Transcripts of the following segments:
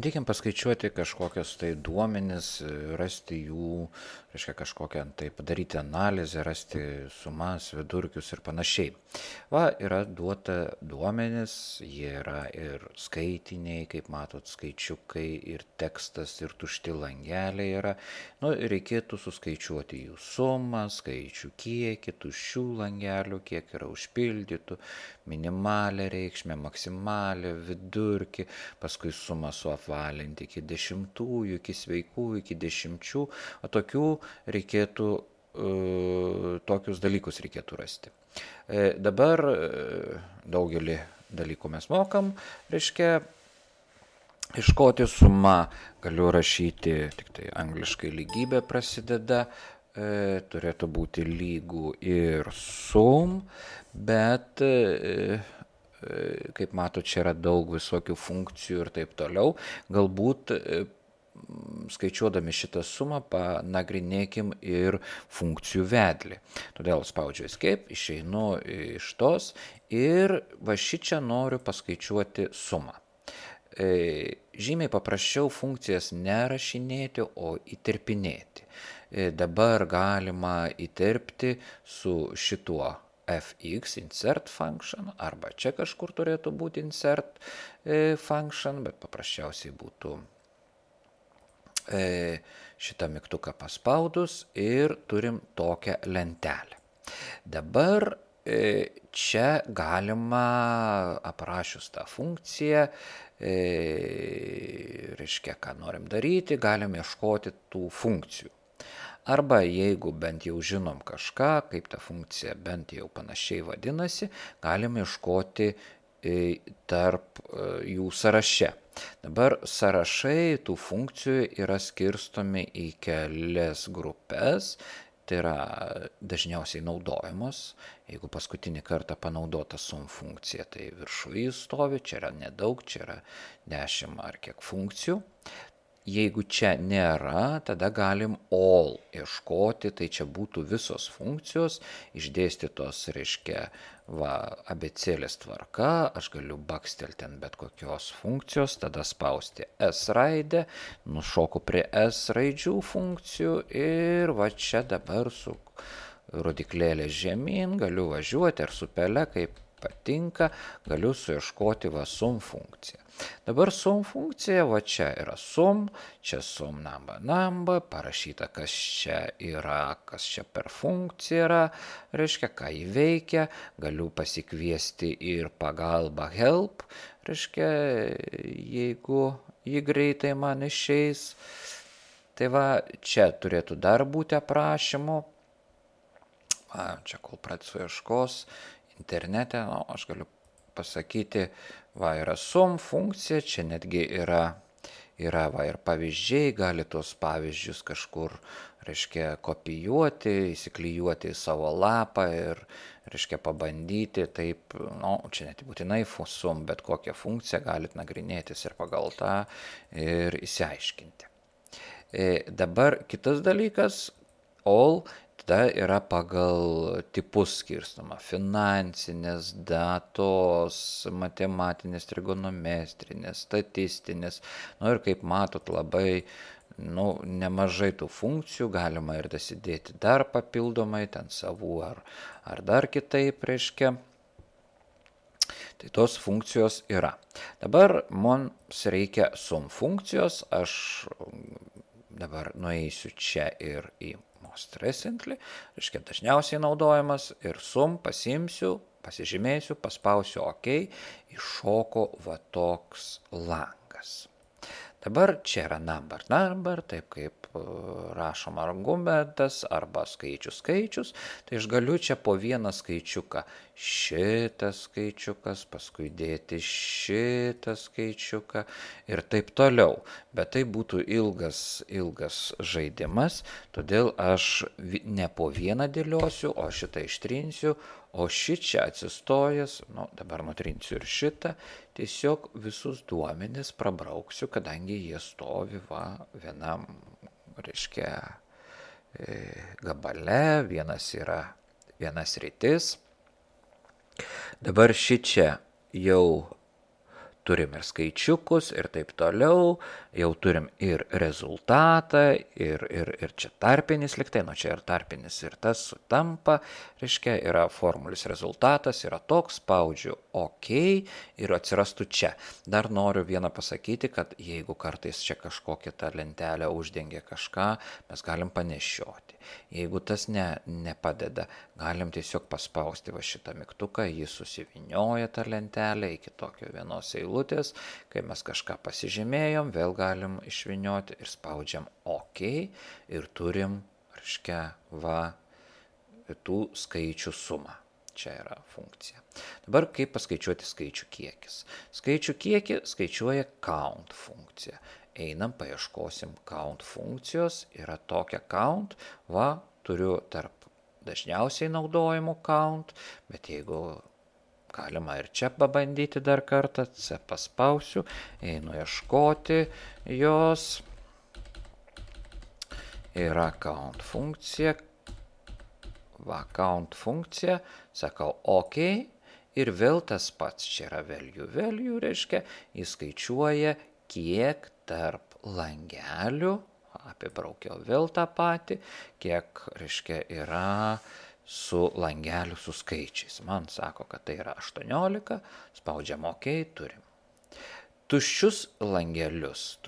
Reikia paskaičiuoti kažkokius tai duomenis, rasti jų, reiškia kažkokią, tai padaryti analizę, rasti sumas, vidurkius ir panašiai. Va, yra duota duomenis, jie yra ir skaitiniai, kaip matot, skaičiukai, ir tekstas, ir tušti langeliai yra. Nu, reikėtų suskaičiuoti jų sumą, skaičių kiekį, tuščių langelių, kiek yra užpildytų, minimalę reikšmę, maksimalę, vidurkį, paskui sumą suapvalinti iki dešimtųjų, iki sveikųjų, iki dešimčių, o tokius dalykus reikėtų rasti. Dabar daugelį dalykų mes mokam, reiškia, iškoti sumą galiu rašyti, tik tai angliškai lygybė prasideda, turėtų būti lygų ir sum, bet kaip matot, čia yra daug visokių funkcijų ir taip toliau. Galbūt skaičiuodami šitą sumą panagrinėkim ir funkcijų vedlį. Todėl spaudžiu Escape, išeinu iš tos ir va šičia noriu paskaičiuoti sumą. Žymiai paprasčiau funkcijas nerašinėti, o įterpinėti. Dabar galima įterpti su šituo fx insert function, arba čia kažkur turėtų būti insert function, bet paprasčiausiai būtų šitą mygtuką paspaudus ir turim tokią lentelę. Dabar čia galima aprašius tą funkciją, reiškia, ką norim daryti, galim ieškoti tų funkcijų. Arba jeigu bent jau žinom kažką, kaip ta funkcija bent jau panašiai vadinasi, galim ieškoti tarp jų sąraše. Dabar sąrašai tų funkcijų yra skirstomi į kelias grupės, tai yra dažniausiai naudojamos. Jeigu paskutinį kartą panaudota sum funkcija, tai viršuje stovi, čia yra nedaug, čia yra 10 ar kiek funkcijų. Jeigu čia nėra, tada galim all ieškoti, tai čia būtų visos funkcijos išdėstytos, reiškia, abėcėlės tvarka, aš galiu bakstelti ant bet kokios funkcijos, tada spausti S raidę, nušoku prie S raidžių funkcijų ir va čia dabar su rodiklėlė žemyn galiu važiuoti ar su pele, kaip patinka, galiu suieškoti sum funkciją. Dabar sum funkcija, va čia yra sum, čia sum number, parašyta, kas čia yra, kas čia per funkcija yra, reiškia, ką jį veikia, galiu pasikviesti ir pagalbą help, reiškia, jeigu jį greitai man išeis. Tai va, čia turėtų dar būti aprašymų, čia kol pradėsiu ieškos, internete, aš galiu pasakyti, yra sum funkcija, čia netgi yra ir pavyzdžiai, gali tuos pavyzdžius kažkur, reiškia, kopijuoti, įsiklijuoti į savo lapą ir, reiškia, pabandyti, taip, čia net būtinai sum, bet kokią funkciją galit nagrinėtis ir pagal tą ir įsiaiškinti. Dabar kitas dalykas, all, tada yra pagal tipus skirstoma: finansinės, datos, matematinės, trigonometrinės, statistinės. Ir kaip matot, labai nemažai tų funkcijų, galima ir dasidėti dar papildomai, ten savų ar dar kitaip, reiškia. Tai tos funkcijos yra. Dabar mums reikia sum funkcijos, aš dabar nueisiu čia ir į most recently, reiškia dažniausiai naudojamas, ir sum pasimsiu, pasižymėsiu, paspausiu OK, iššoko toks langas. Dabar čia yra number, taip kaip rašom argumentas arba skaičius, tai aš galiu čia po vieną skaičiuką, šitas skaičiukas, paskui dėti šitą skaičiuką ir taip toliau. Bet tai būtų ilgas žaidimas, todėl aš ne po vieną dėliosiu, o šitą ištrinsiu, o šičia atsistojęs, dabar nutrinsiu ir šitą, tiesiog visus duomenis prabrauksiu, kadangi jie stovi vienam, reiškia, gabale, viena sritis. Dabar šičia jau turim ir skaičiukus ir taip toliau, jau turim ir rezultatą, ir čia tarpinis liktai, čia ir tarpinis ir tas sutampa, reiškia, yra formulis rezultatas, yra toks, spaudžiu OK ir atsirastų čia. Dar noriu vieną pasakyti, kad jeigu kartais čia kažkokia ta lentelė uždengia kažką, mes galim panešioti. Jeigu tas nepadeda, galim tiesiog paspausti va šitą mygtuką, jis susivinioja tą lentelę iki tokio vienos eilutės, kai mes kažką pasižymėjom, vėl galim išvinioti ir spaudžiam OK ir turim, reiškia, tų skaičių sumą. Čia yra funkcija. Dabar kaip paskaičiuoti skaičių kiekis. Skaičių kiekį skaičiuoja count funkcija. Einam, paieškosim count funkcijos, yra tokia count, turiu tarp dažniausiai naudojimų count, bet jeigu galima ir čia pabandyti dar kartą, C paspausiu, einu ieškoti jos, yra count funkcija, count funkcija, sakau OK ir vėl tas pats, čia yra value, reiškia, jis skaičiuoja, kiek tarp langelių, apibraukiau vėl tą patį, kiek, reiškia, yra su langeliu su skaičiais. Man sako, kad tai yra 18, spaudžiam OK, turim. Tuščius langelius,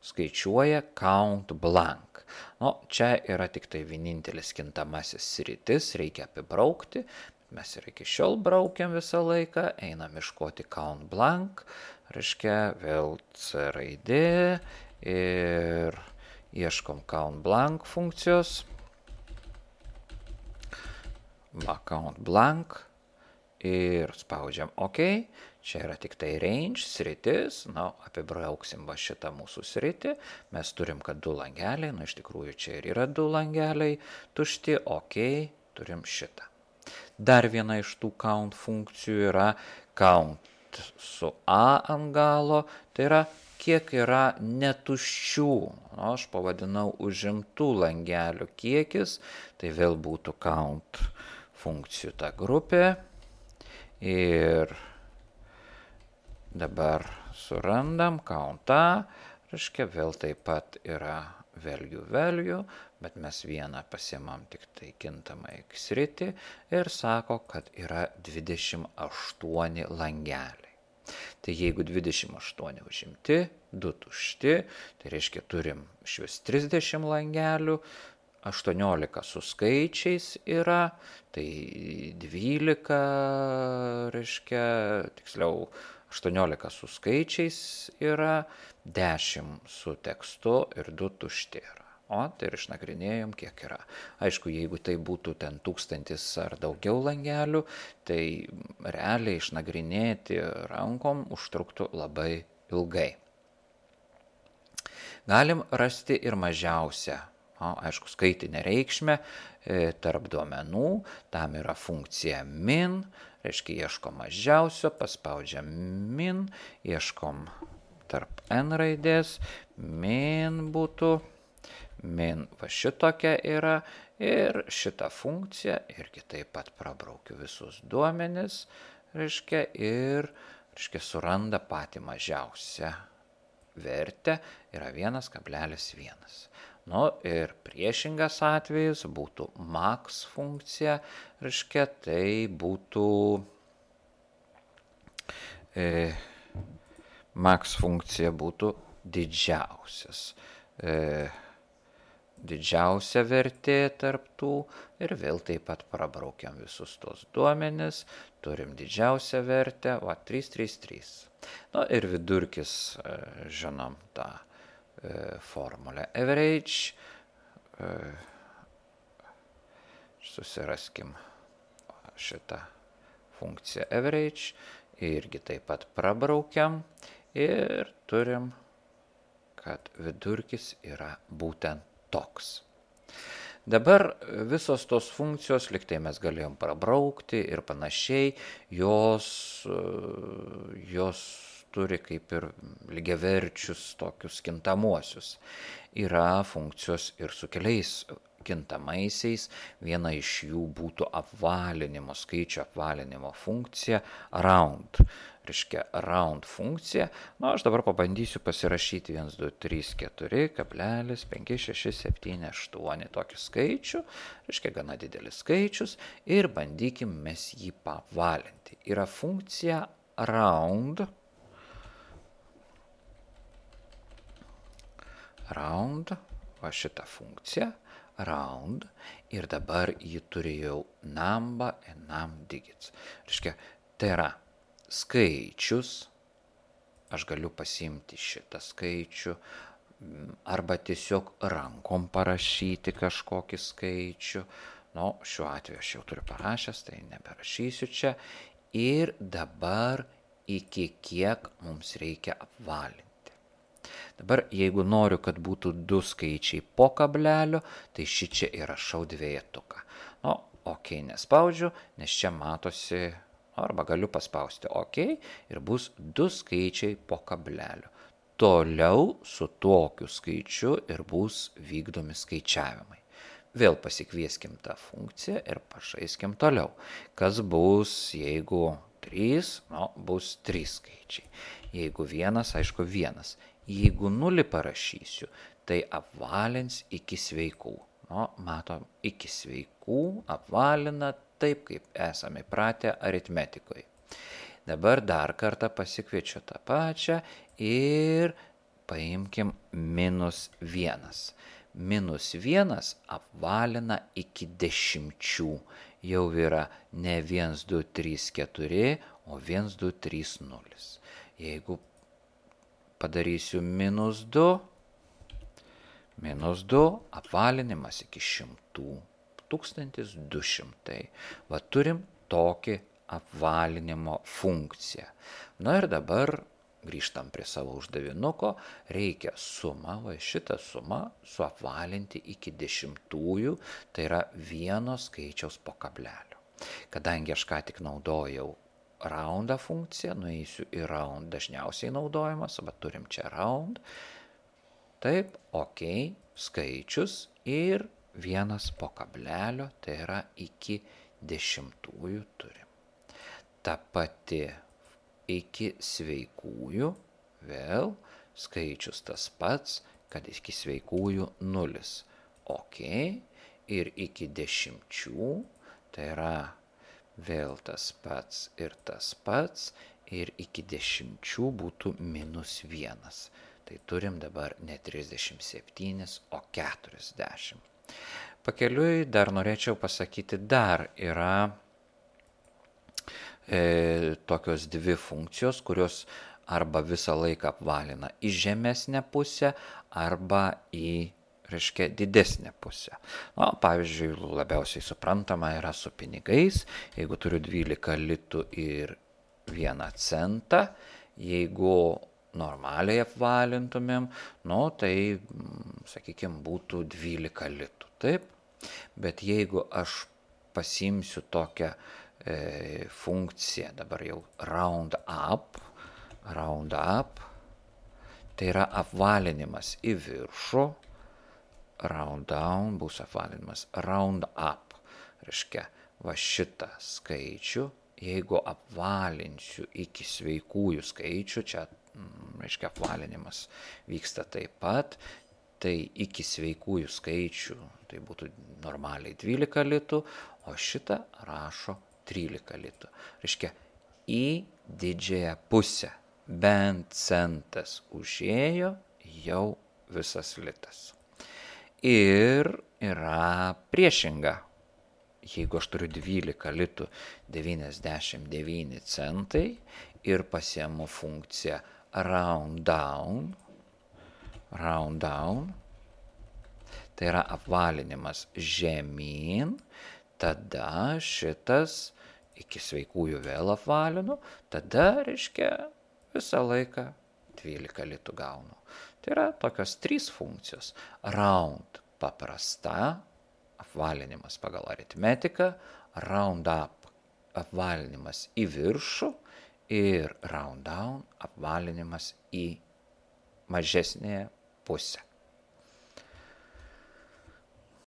skaičiuoja count blank. Čia yra tik tai vienintelis kintamasis sritis, reikia apibraukti, mes ir iki šiol braukiam visą laiką, einam iškoti count blank, reiškia vėl C raidė ir ieškom count blank funkcijos, count blank ir spaudžiam OK, čia yra tik tai range, sritis, apibrauksim šitą mūsų sritį, mes turim, kad 2 langeliai, iš tikrųjų čia ir yra 2 langeliai tušti, OK, turim šitą. Dar viena iš tų count funkcijų yra count su A ant galo, tai yra kiek yra netuščių, aš pavadinau užimtų langelių kiekis, tai vėl būtų count funkcijų ta grupė ir dabar surandam count A, reiškia vėl taip pat yra value, bet mes vieną pasiimam tik tai kintamą sritį ir sako, kad yra 28 langeliai. Tai jeigu 28 užimti, 2 tušti, tai reiškia turim iš vis 30 langelių, 18 su skaičiais yra, tai 12, reiškia, tiksliau 18 su skaičiais yra, 10 su tekstu ir 2 tušti yra. Tai ir išnagrinėjom, kiek yra. Aišku, jeigu tai būtų ten 1000 ar daugiau langelių, tai realiai išnagrinėti rankom užtruktų labai ilgai. Galim rasti ir mažiausią, aišku, skaitinę reikšmę tarp duomenų, tam yra funkcija min, reiškia ieškom mažiausio, paspaudžiam min, ieškom tarp n raidės, min būtų, min šitokia yra ir šitą funkciją irgi taip pat prabraukiu visus duomenis, reiškia, ir suranda patį mažiausią vertę, yra 1,1. Ir priešingas atvejis būtų max funkcija, reiškia, tai būtų max funkcija būtų didžiausias. Didžiausia vertė tarp tų ir vėl taip pat prabraukiam visus tos duomenis, turim didžiausią vertę, 333. Ir vidurkis, žinom tą formulę average, susiraskim šitą funkciją average, irgi taip pat prabraukiam ir turim, kad vidurkis yra būtent toks. Dabar visos tos funkcijos, liktai mes galėjom prabraukti ir panašiai, jos turi kaip ir lygiaverčius tokius kintamuosius. Yra funkcijos ir su keliais kintamaisiais, viena iš jų būtų apvalinimo, skaičių apvalinimo funkcija round. reiškia round funkcija. Aš dabar pabandysiu pasirašyti 1, 2, 3, 4, kablelis, 5, 6, 7, 8 tokį skaičių, reiškia gana didelis skaičius ir bandykim mes jį pavalinti. Yra funkcija round, va šitą funkciją, round, ir dabar ji turi jau number and num digits. Reiškia, tai yra skaičius, aš galiu pasiimti šitą skaičių, arba tiesiog rankom parašyti kažkokį skaičių. Šiuo atveju aš jau turiu parašęs, tai neberašysiu čia. Ir dabar iki kiek mums reikia apvalinti. Dabar, jeigu noriu, kad būtų 2 skaičiai po kablelio, tai šičia įrašau dvejetuką. OK nespaudžiu, nes čia matosi, arba galiu paspausti OK ir bus 2 skaičiai po kablelio. Toliau su tokiu skaičiu ir bus vykdomi skaičiavimai. Vėl pasikvieskim tą funkciją ir pažaiskim toliau. Kas bus, jeigu 3, bus 3 skaičiai. Jeigu 1, aišku 1. Jeigu 0 parašysiu, tai apvalins iki sveikų. Matom, iki sveikų apvalina taip, kaip esame įpratę aritmetikoje. Dabar dar kartą pasikviečiu tą pačią ir paimkim -1. -1 apvalina iki 10. Jau yra ne 1, 2, 3, 4, o 1, 2, 3, 0. Jeigu padarysiu -2, apvalinimas iki 100, 1200. Va turim tokį apvalinimo funkciją. Ir dabar grįžtam prie savo uždavinuko, reikia sumą, va šitą sumą suapvalinti iki 10, tai yra 1 skaičiaus po kablelio. Kadangi aš ką tik naudojau roundą funkciją, nueisiu į round dažniausiai naudojamas, bet turim čia round. Taip, OK, skaičius ir 1 po kablelio, tai yra iki 10 turim. Ta pati iki sveikųjų, vėl skaičius tas pats, kad iki sveikųjų 0. OK, ir iki 10, tai yra vėl tas pats ir tas pats, ir iki 10 būtų -1. Tai turim dabar ne 37, o 40. Pakeliui dar norėčiau pasakyti, dar yra tokios 2 funkcijos, kurios arba visą laiką apvalina į žemesnę pusę, arba į, reiškia, didesnę pusę. Pavyzdžiui, labiausiai suprantama yra su pinigais. Jeigu turiu 12 litų ir 1 centą, jeigu normaliai apvalintumėm, tai, sakykime, būtų 12 litų, taip? Bet jeigu aš pasimsiu tokią funkciją, dabar jau round up, tai yra apvalinimas į viršų, round down bus apvalinimas round up, reiškia, va šitą skaičių, jeigu apvalinsiu iki sveikųjų skaičių, čia, reiškia, apvalinimas vyksta taip pat, tai iki sveikųjų skaičių, tai būtų normaliai 12 litų, o šitą rašo 13 litų. Reiškia, į didžiąją pusę bent centas užėjo, jau visas litas. Ir yra priešinga. Jeigu aš turiu 12 litų 99 centai ir pasiemu funkciją round down, tai yra apvalinimas žemyn, tada šitas iki sveikųjų vėl apvalinu, tada, reiškia, visą laiką 12 litų gaunu. Tai yra tokios 3 funkcijos. Round paprasta, apvalinimas pagal aritmetiką, round up apvalinimas į viršų ir round down apvalinimas į mažesnėje pusę.